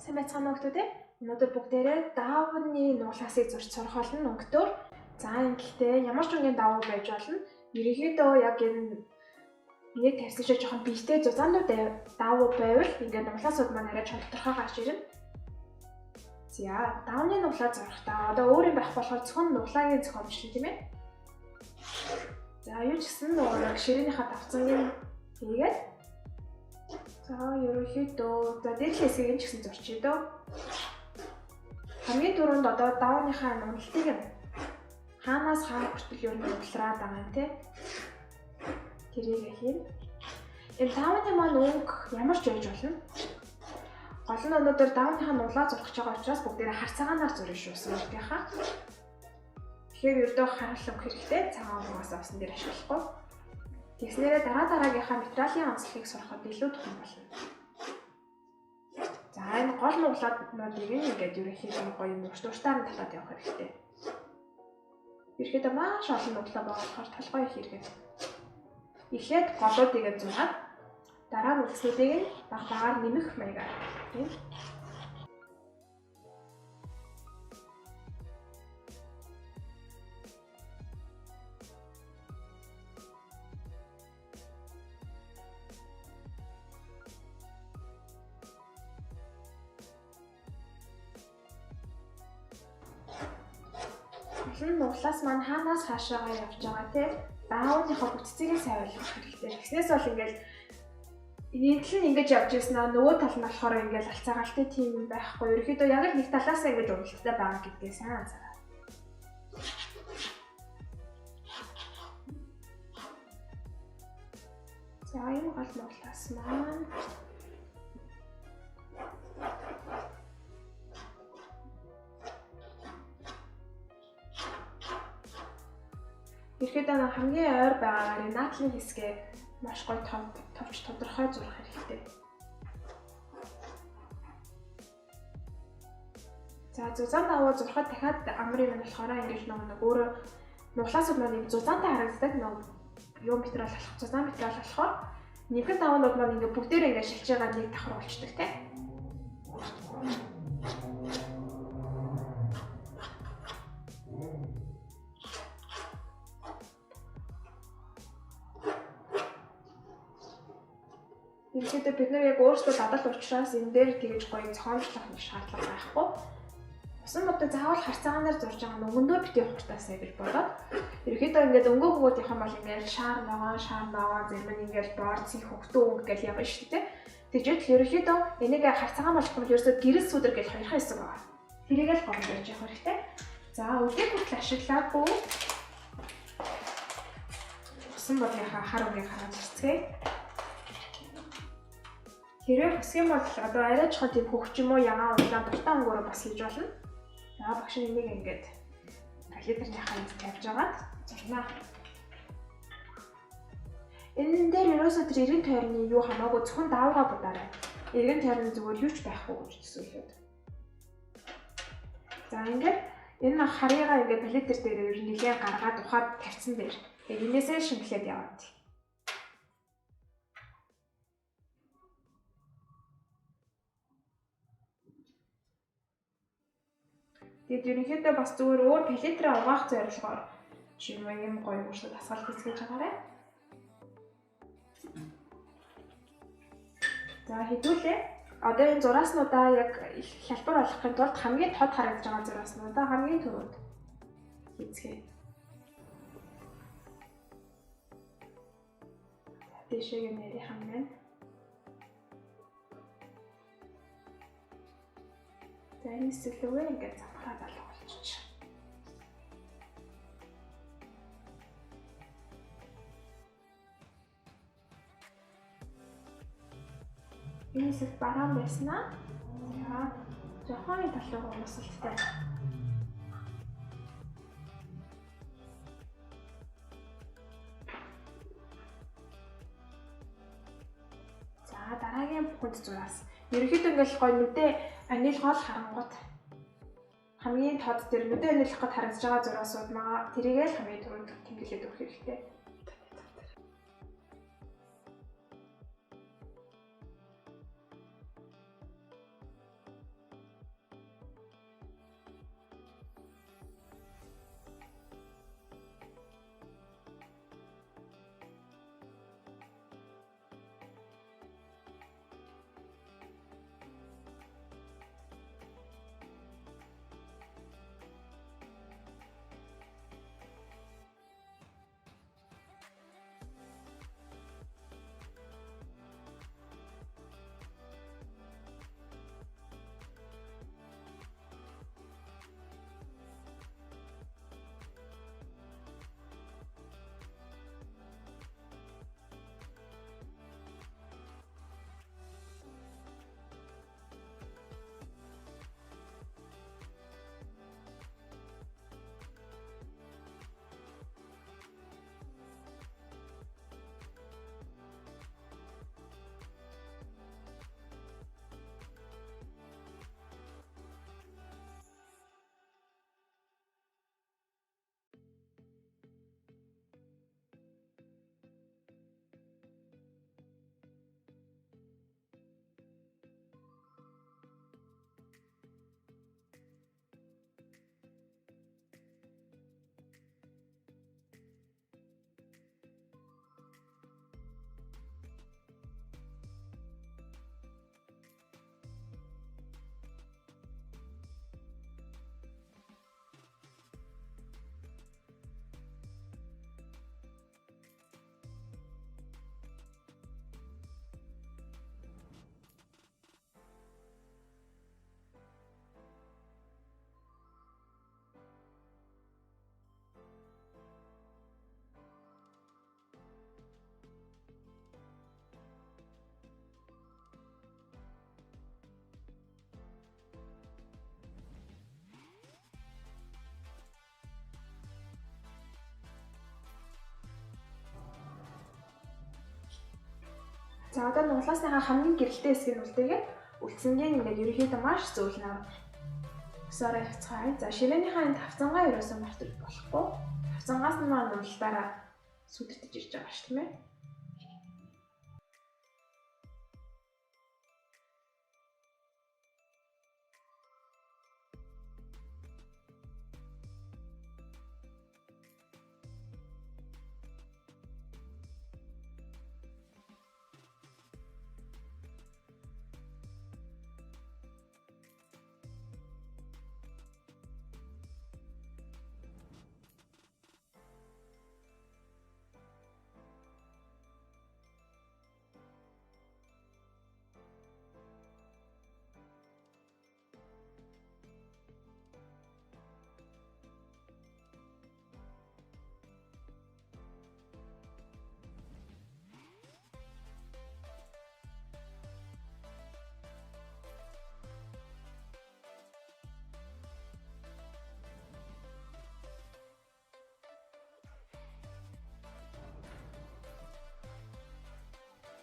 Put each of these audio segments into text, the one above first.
Сайн байцгаана уу гэдэг. Өнөөдөр бүгдээрээ даавны нуглаасыг зурж сурах болно өнгөтөр. За ингэхдээ ямар ч үнгийн даав байж болно. Ерөнхийдөө яг энэ нэг тавьсан шиг жоохон бийтэй зузаанууд даав байвал ингээд нуглаасууд маань арай чон тодорхой гарч ирнэ. За даавны нуглаа зурхтаа одоо өөр юм байх болохоор зөвхөн нуглаагийн зохиомжлол тийм ээ. За юу ч гэсэн нөгөө ширээнийхээ давцангийн хийгээд за ерөнхийдөө за дээдлийн хэсгийг нь ч гэсэн зурчих дөө. Хамгийн түрүүнд одоо даавныхаа нуглалтыг нь хаанаас хаа хүртэл юу нуглараад байгаа юм те. Тэрийг хийн. Энэ даавны маань өнгө ямар ч байж болно. Гол нь өнөөдөр даавныхаа нуглаа зурх гэж байгаа учраас бүгдээрээ хар цагаанаар зурна шүү сүүлдийнхаа. Тэгэхээр ердөө харгалах хэрэгтэй цагаан угаас авсан дээр ашиглахгүй. Тэгснээрээ дараагийнхаа материалын онцлогийг сурахад илүү тухайн болно. За энэ гол нуглааднуудыг ингээд ерөнхийдөө гоё мөрчдөртаар нь талаад явах хэрэгтэй. Ерөнхийдөө маш олон нуглаа байгаа болохоор толгой их хэрэгэв. Эхлээд голуудыг зураад дараа нь үлдснүүдийг нь баг багаар нэмэх маягаар тийм. Нуглаас маань хаанаас хаашаагаа явж байгаа те даавныхаа бүтцийг сайн ойлгох хэрэгтэй. Тэгснээс бол ингээд нийтлэн ингэж явж ирсэн нөгөө тал нь болохоор ингээд алцаагаалтай тийм байхгүй. Ерөнхийдөө яг л нэг талаас нь ингэж уралдтай байгаа гэдгээ сайн анзаараа. За энэ гол нуглаас маань ерөнхийдөө хамгийн ойр байгаагаар наадлын хэсгээ маш гоё товч тодорхой зурах хэрэгтэй. За зузаан даваа зурхад дахиад амар юм болохоор ингэж нэг өөрөө нуглаасууд маань зузаантай харагддаг нэг юу материал болох зузаан материал болохоор нэгэн даваанууд маань ингэ бүгдээрээ ингэ шилж байгаа нэг давхар болчдөг тийм. Ерөнхийдөө бид нар яг өөрсдөө дадал учраас энэ дээр тэгж гоё цоомжлох нэг шаардлага байхгүй. Усан модод заавал харцаагаар зурж байгаа нөгөөндөө битгий хуртаасаа гэж бодоод ерөнхийдөө ингээд өнгөө хөгөөд явах юм бол ингээд шаар ногоо зэрэг нь ингээд борцын хөвгтөө өнгө гэж явна шүү дээ. Тэгжэл ерөнхийдөө энийг харцаагаа болохгүй бол ерөөсөө гэрэл сүдэр гэж хоёрхан хэсэг байгаа. Тэрийг л гомдож явах хэрэгтэй. За үлдээ хүртэл ашиглаагүй усан модынхаа хар өнгийг хараад ирцгээе. Хэрвээ хүсэх юм бол одоо арай чухал тийм хөвч юм уу ягаан удаан дуртай өнгөөрөө бас хийж болно. За багш энийг ингээд калитерныхаа энд тавьж агаад зурнаа. Энэ дээр ерөөсөө тэр эргэн тойрны юу хамаагүй зөвхөн даавгаа будаарай. Эргэн тойрны зүгээр юу ч байхгүй гэж төсөөлөд. За ингээд энэ харыгаа ингээд палетер дээр ер нь нэлээд гаргаад ухаад тавьсан дээр. Яг энээсээ шингэлээд яваад. Тэгээд ерөнхийдөө бас зүгээр өөр палетраа угаах зорилгоор жишээ нь юм гоё өөрсдөө дасгал хийцгээж байгаарай. За хэдүүлээ. Одоо энэ зурааснуудаа яг хялбар болгохын тулд хамгийн тод харагдаж байгаа зурааснуудаа хамгийн түрүүнд хийцгээе. Дэшег нэрийн хамгийн. За энэ сэглэвээ ингээд замхраад алга болчих. Энэ хэсэг бараан байснаа. За жоохон тал руу нусалттай. За дараагийн бүхэнд зураас. Ерөнхийдөө ингээл гоё нүдээ анилгол харангууд хамгийн тод дээр нүдээ анилгах гэж харагдаж байгаа зураасууд маа тэрийгээ л хамгийн түрүүнд тэмдэглээд өгөх хэрэгтэй. За одоо нуглаасныхаа хамгийн гэрэлтэй хэсэг нь үлдээгээд үлдсэнгийн ингээд ерөнхийдөө маш зөөлнө. Сорой хацгаая. За ширээнийхаа энэ тавцангаа ерөөсөө мартаж болохгүй. Тавцангаас нь маань нуглаараа сүдэртэж ирж байгаа ш тийм ээ.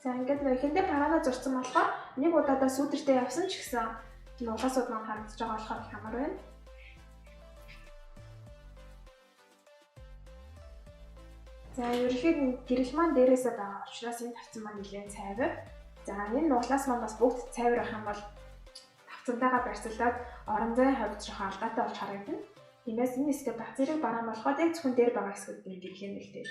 За ингээд нөх эхэндээ парана зурсан болохоор нэг удаадаа сүдэртээ явсан ч гэсэн нуглаасууд маань харагдаж байгаа болохоор хямар байна. За ерөнхийдөө гэрэл маань дээрээсээ байгаа учраас энэ тавцан маань нэлээд цайвар. За энэ нуглаас маань бас бүгд цайвар байх юм бол тавцантайгаа барьцуулаад орон зайн хувьд жоо алдаатай болж харагдана. Тиймээс энэ хэсгээ бац зэрэг бараан болоход яг зөвхөн дээр байгаа хэсгүүд нь гэрэл юм л дээ.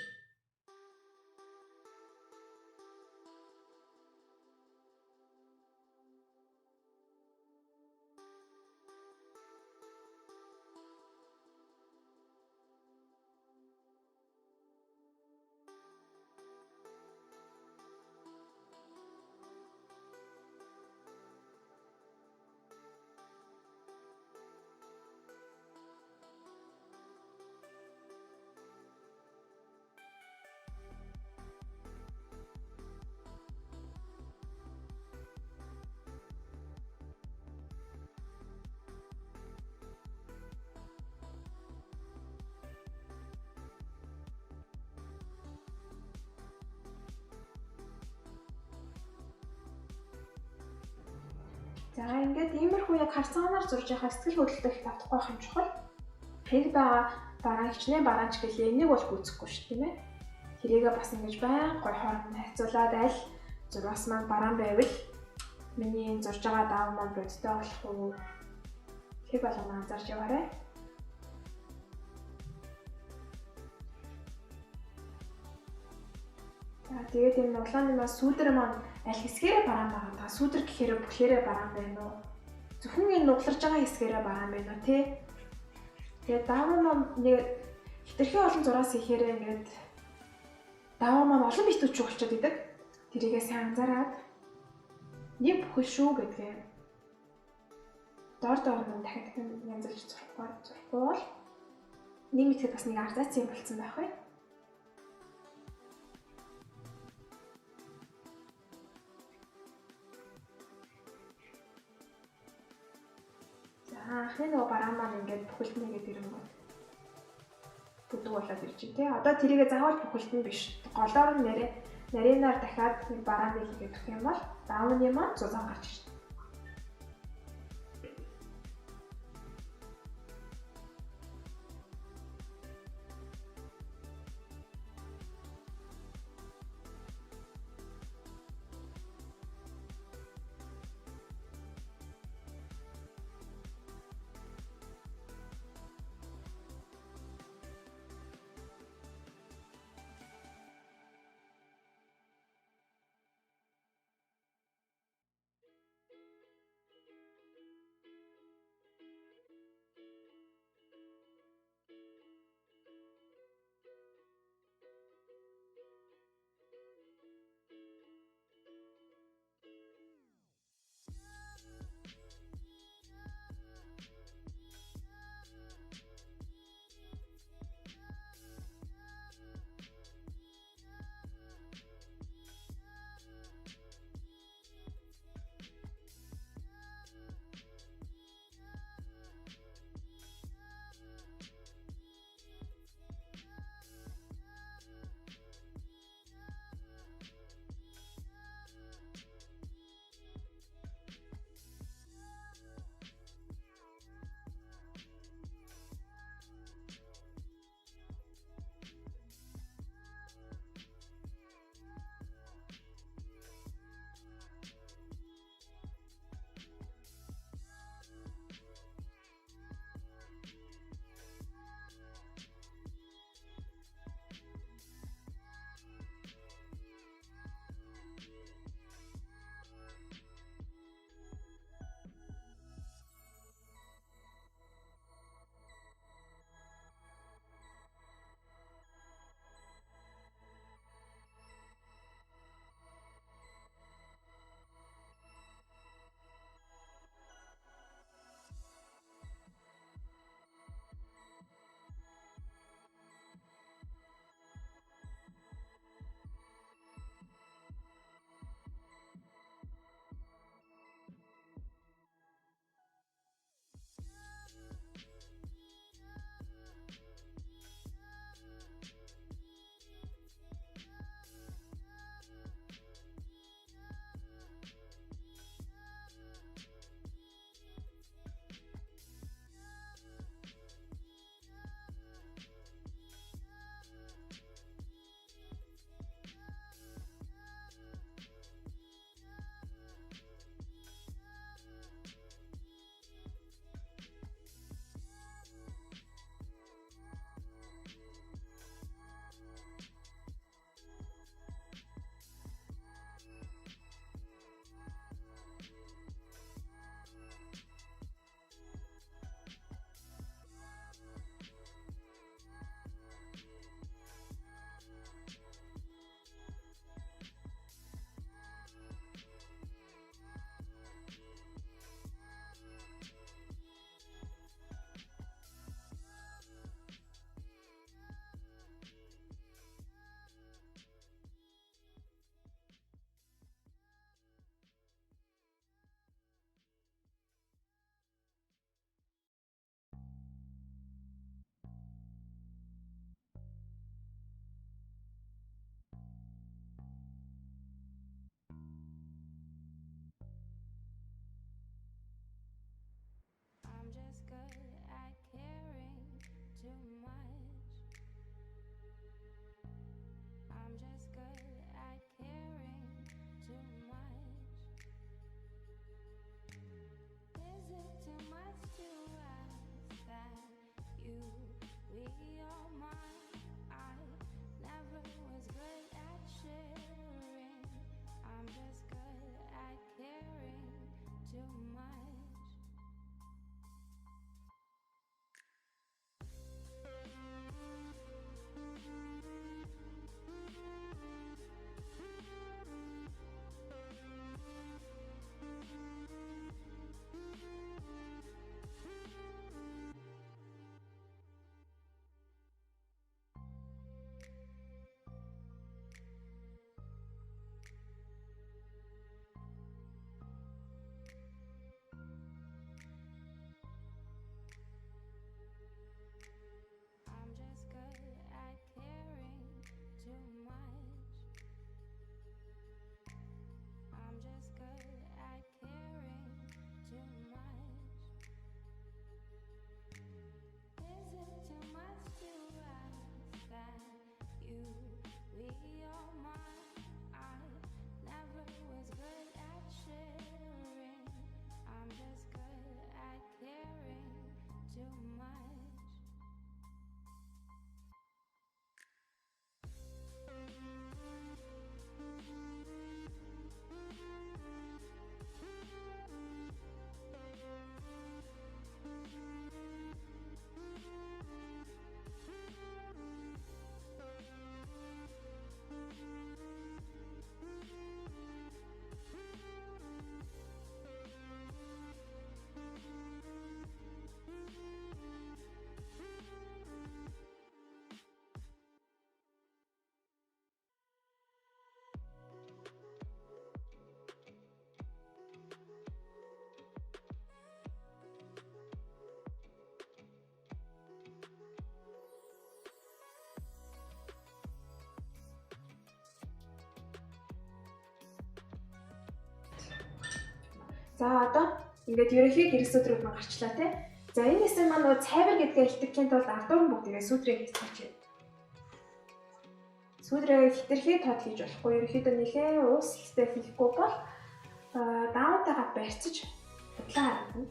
За ингээд иймэрхүү яг харцаагаар зурж байгаа сэтгэл хөдлөлтөд татахгүй байх юм чухал. Хэрэг байгаа бараан хичнээн бараанч гэлээ энийг бол гүйцэхгүй шүү тийм ээ. Тэрийгээ бас ингэж байн гой хооронд хайцуулаад аль зургаас маань бараан байвал миний зурж байгаа даав маань бодтой болох уу? Тэг болгоно анзаарч яваарай. За тэгээд энэ нуглааны маань сүүдэр маань аль хэсгээрээ бараан байгаа. Та сүүдэр гэхээрээ бүхлээрээ бараан байна уу? Зөвхөн энэ нугларж байгаа хэсгээрээ бараан байна уу тий? Тэгээд даавар маань нэг хитрхи олон зураас ихээр ингээд даавар маань олон битүүч болчиход идэг. Тэрийгээ сайн анзаараад нэг бүхэл шүү гэдгээ дор нь дахин янзлж зурхгүй бол нэг мэтгэд бас нэг арзац юм болсон байх бай. Анхны нөгөө бараан маань ингээд бүхэлднэгээд ирэнгүүт бүдэг болоод ирж байна тий. Одоо тэрийгээ заавал бүхэлдэн биш. Голоор нь нарийнаар дахиад нэг бараан биелгээд өгөх юм бол даавны маань зузаан гарч ирнэ. За одоо ингээд ерөнхий гэрэл сүдрүүд нь гарчлаа тий. За энэ хэсэг маань нөгөө цайвар гэдгээ илтгэхийн тулд ардуур нь бүгдээ сүдрийг хийцгээж байна. Сүдрийг хитрхи тод хийж болохгүй. Ерөнхийдөө нэлээд уусалтай хийхгүй бол даавтайгаа барьцаж худлаа харагдана.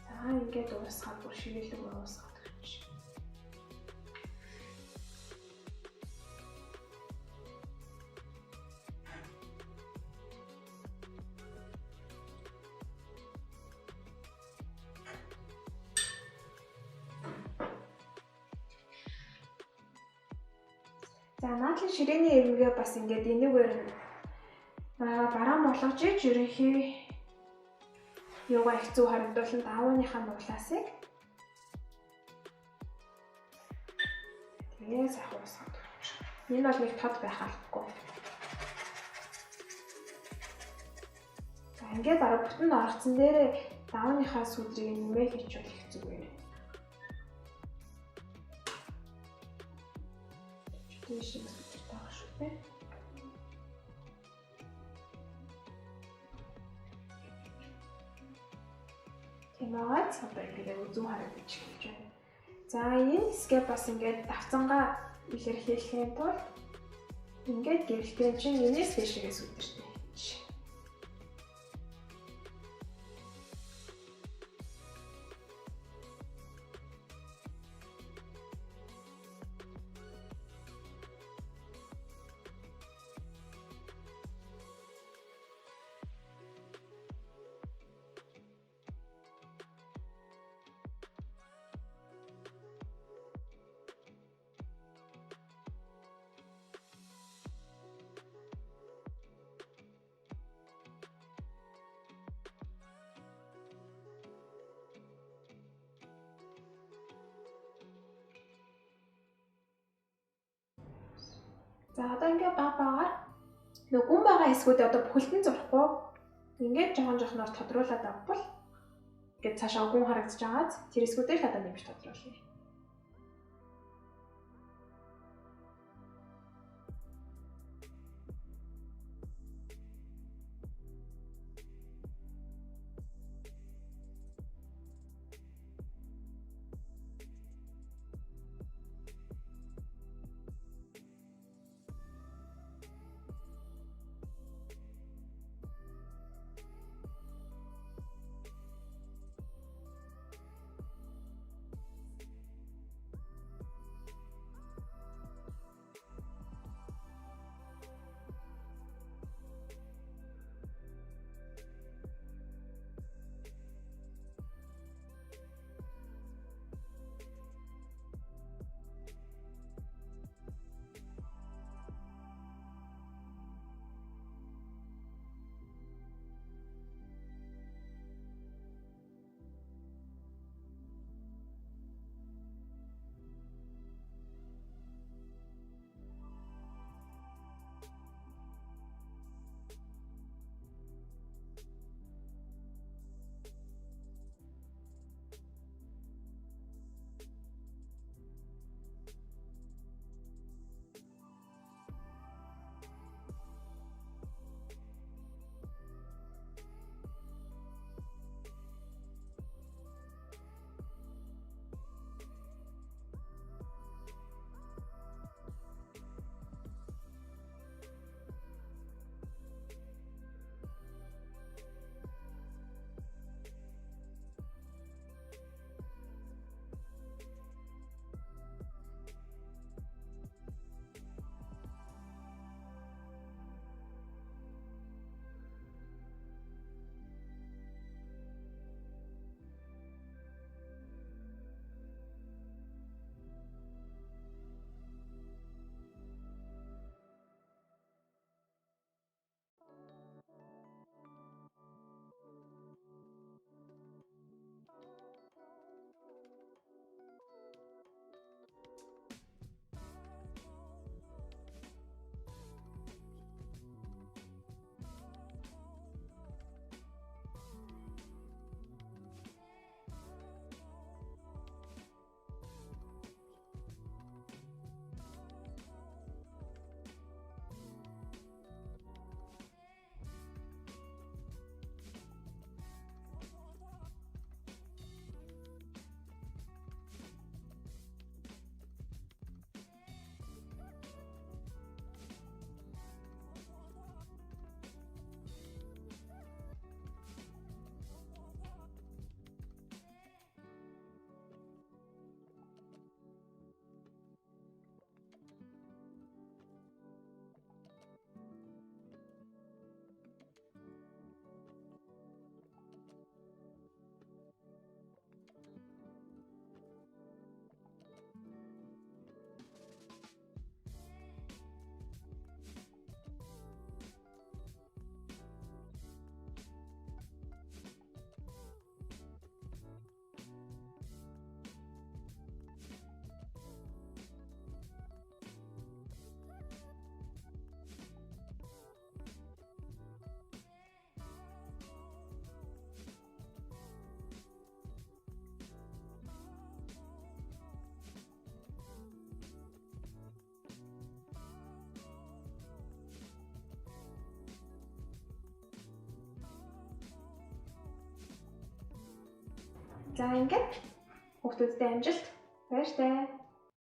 За ингээд уусгаад бүр шигэлэг уусгаад өгч. За наадлын ширээний эрмэгээ бас ингээд энэгээр нь бараан болгож иж ерөнхий юугаа их зүг харагдуулсан давууныхаа нуглаасыг тэгээ сайхан уусгаад өгч. Энэ бол нэг тод байх албагүй. За ингээд дараа бүтэн оргоцсон дээрээ давууныхаа сүдрийг нэмээ хийчихвэл их зүг байна. Тийм шиг таах шүү дээ. Тэмээгээд одоо ингээд үзүүн харагдаж эхэлж байна. За энэ хэсгээ бас ингээд давцангаа илэрхийлэхийн тулд ингээд гэрэлтэн чинь энэс дэшгээс үдэртэй. За одоо ингээд багаар гүн байгаа хэсгүүд одоо бүхэлдэн зурхгүй ингээд жоохон тодруулаад авбал ингээд цаашаа гүн харагдаж байгааз тэр хэсгүүдээр л одоо нэмж тодруулъя. За ингээд хүүхдүүдтэй амжилт. Баяртай.